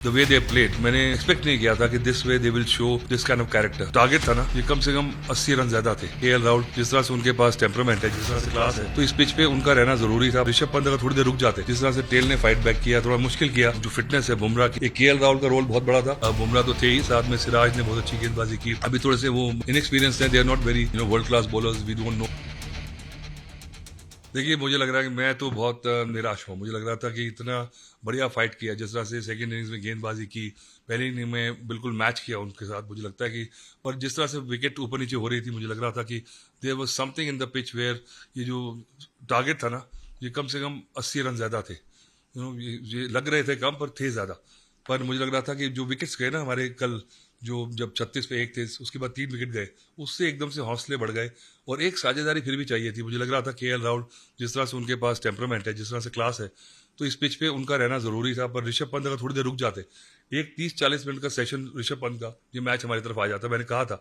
The way they played, मैंने expect नहीं किया था कि this way they will show this kind of character. Target था ना, ये कम से कम 80 रन ज्यादा थे। केएल राहुल जिस तरह से उनके पास टेम्परामेंट है, जिस तरह से क्लास है, तो इस पिच पे उनका रहना जरूरी था। ऋषभ पंत अगर थोड़ी देर रुक जाते, जिस तरह से टेल ने फाइट बैक किया, थोड़ा मुश्किल किया। जो फिटनेस है बुमराह की, केएल राहुल का रोल बहुत बड़ा था। बुमराह तो थे ही, साथ में सिराज ने बहुत अच्छी गेंदबाजी की। अभी थोड़े से वो इनएक्सपीरियंस है, they are not very world class bowlers, we don't know. देखिए, मुझे लग रहा है कि मैं तो बहुत निराश हूँ। मुझे लग रहा था कि इतना बढ़िया फाइट किया, जिस तरह से सेकंड इनिंग्स में गेंदबाजी की, पहली इनिंग में बिल्कुल मैच किया उनके साथ। मुझे लगता है कि पर जिस तरह से विकेट ऊपर नीचे हो रही थी, मुझे लग रहा था कि there was something in the pitch where ये जो टारगेट था ना, ये कम से कम 80 रन ज्यादा थे। ये लग रहे थे कम, पर थे ज्यादा। पर मुझे लग रहा था कि जो विकेट्स गए ना हमारे कल, जो जब 36 पे 1 थे, उसके बाद 3 विकेट गए, उससे एकदम से हौसले बढ़ गए। और एक साझेदारी फिर भी चाहिए थी। मुझे लग रहा था केएल राहुल जिस तरह से उनके पास टेम्परामेंट है, जिस तरह से क्लास है, तो इस पिच पे उनका रहना जरूरी था। पर ऋषभ पंत अगर थोड़ी देर रुक जाते, एक 30-40 मिनट का सेशन ऋषभ पंत का, ये मैच हमारी तरफ आ जाता। मैंने कहा था,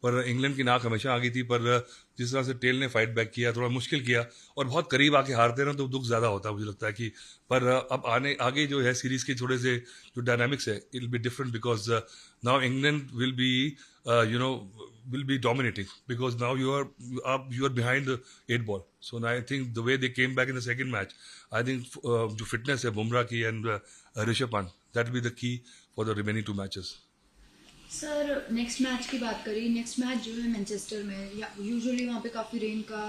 पर इंग्लैंड की नाक हमेशा आ गई थी। पर जिस तरह से टेल ने फाइट बैक किया, थोड़ा मुश्किल किया, और बहुत करीब आके हारते ना, तो दुख ज्यादा होता है। मुझे लगता है कि पर अब आने आगे जो है सीरीज के थोड़े से जो डायनामिक्स है, it will be different, because now England will be you know will be dominating, because now you are behind the 8 ball. So now I think the way they came back in the second match, I think जो fitness है बुमराह की and Rishabh Pant, that will be the key for the remaining 2 matches. Sir, next match की बात करें। Next match जो है Manchester में, या यूजुअली वहाँ पे काफ़ी रेन का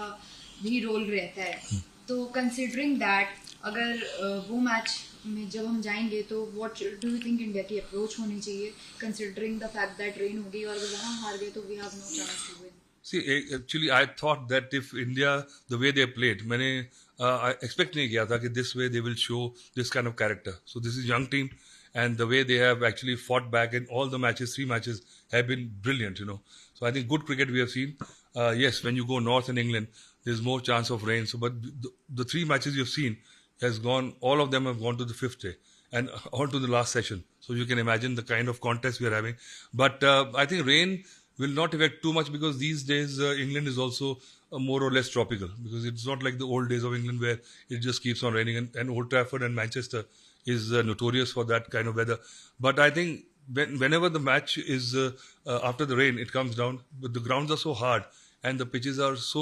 भी रोल रहता है। तो कंसिडरिंग दैट, अगर वो मैच में जब हम जाएंगे, तो what do you think India की अप्रोच होनी चाहिए, considering the fact that rain होगी, और अगर वहाँ हार गए तो we have no chance to win. See, actually, I thought that if India, the way they played, मैंने expect नहीं किया था कि this way they will show this kind of character. So this is young team, and the way they have actually fought back in all the matches, 3 matches have been brilliant. So I think good cricket we have seen. Yes, when you go north in England, there's more chance of rain. So, but the 3 matches you've seen has gone. All of them have gone to the 5th day and on to the last session. So you can imagine the kind of contest we are having. But I think rain will not affect too much, because these days England is also more or less tropical, because it's not like the old days of England where it just keeps on raining, and Old Trafford and Manchester is notorious for that kind of weather. But I think whenever the match is after the rain, it comes down, but the grounds are so hard and the pitches are so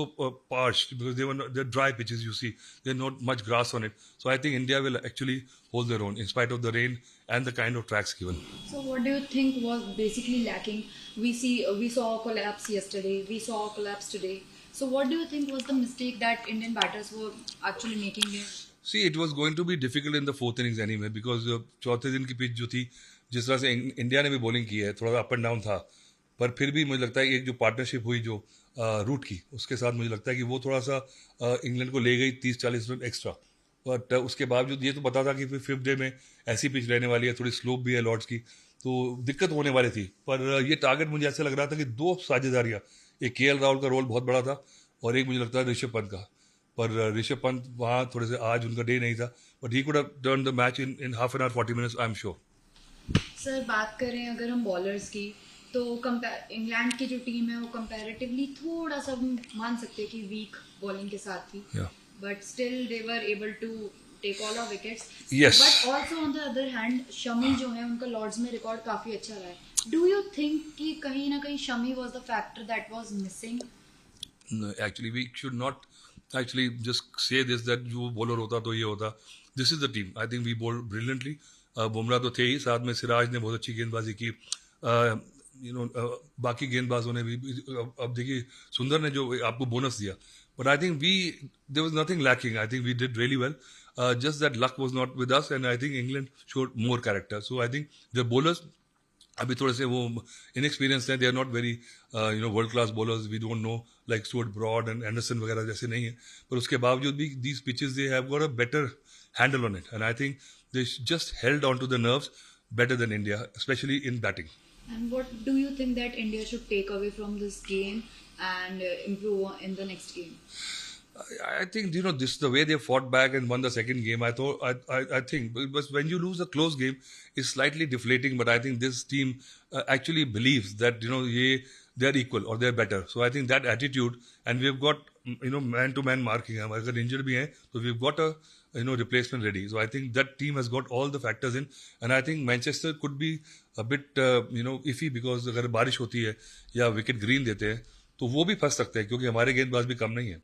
parched, because they're dry pitches. You see, there's not much grass on it. So I think India will actually hold their own in spite of the rain and the kind of tracks given. So what do you think was basically lacking? We saw a collapse yesterday. We saw a collapse today. So what do you think was the mistake that Indian batters were actually making here? See, it was going to be difficult in the 4th innings anyway, because चौथे दिन की pitch जो थी, जिस तरह से India ने भी बॉलिंग की है, थोड़ा अप एंड डाउन था। पर फिर भी मुझे लगता है एक जो पार्टनरशिप हुई जो रूट की, उसके साथ मुझे लगता है कि वो थोड़ा सा इंग्लैंड को ले गई 30-40 रन एक्स्ट्रा। बट उसके बावजूद ये तो पता था कि फिर 5th डे में ऐसी पिच रहने वाली है, थोड़ी स्लोप भी है लॉर्ड्स की, तो दिक्कत होने वाली थी। पर ये टारगेट मुझे ऐसा लग रहा था कि 2 साझेदारियां, एक केएल राहुल का रोल बहुत बड़ा था, और एक मुझे लगता है ऋषभ पंत का। पर ऋषभ पंत वहाँ थोड़े से, आज उनका डे नहीं था, but he could have turn the match in half an hour 40 minutes, I am sure. Sir, बात करें अगर हम बॉलर्स की, तो इंग्लैंड की जो टीम है वो कंपैरेटिवली थोड़ा सा मान सकते हैं कि वीक बॉलिंग के साथ थी, but still they were able to take all of wickets. Yes. But also on the other hand, Shami जो है उनका लॉर्ड्स में रिकॉर्ड काफी अच्छा रहा है। डू यू थिंक कि कहीं ना कहीं Shami was the factor that was missing? No, actually, we should not actually just say this that जो बॉलर होता तो ये होता। This is the team. I think we bowl brilliantly. Bumrah तो थे ही, साथ में सिराज ने बहुत अच्छी गेंदबाजी की। बाकी गेंदबाजों ने भी। अब देखिए, सुंदर ने जो आपको बोनस दिया, but I think there was nothing lacking. I think we did really well, just that luck was not with us, and I think England showed more character. So I think the bowlers अभी थोड़े से वो inexperience हैं, they are not very world class bowlers, we don't know, like Stuart Broad and Anderson वगैरह जैसे नहीं है। पर उसके बावजूद भी these pitches they have got a better handle on it, and I think they just held on to the nerves better than India, especially in batting. And what do you think that India should take away from this game and improve in the next game? I think this the way they fought back and won the second game. I think, but when you lose a close game, it's slightly deflating. But I think this team actually believes that they are equal or they are better. So I think that attitude, and we've got man to man marking. अगर injured भी हैं, तो we've got a replacement ready. So I think that team has got all the factors in, and I think Manchester could be a bit iffy because अगर बारिश होती है या wicket green देते हैं तो वो भी फंस सकते हैं क्योंकि हमारे गेंदबाज भी कम नहीं है.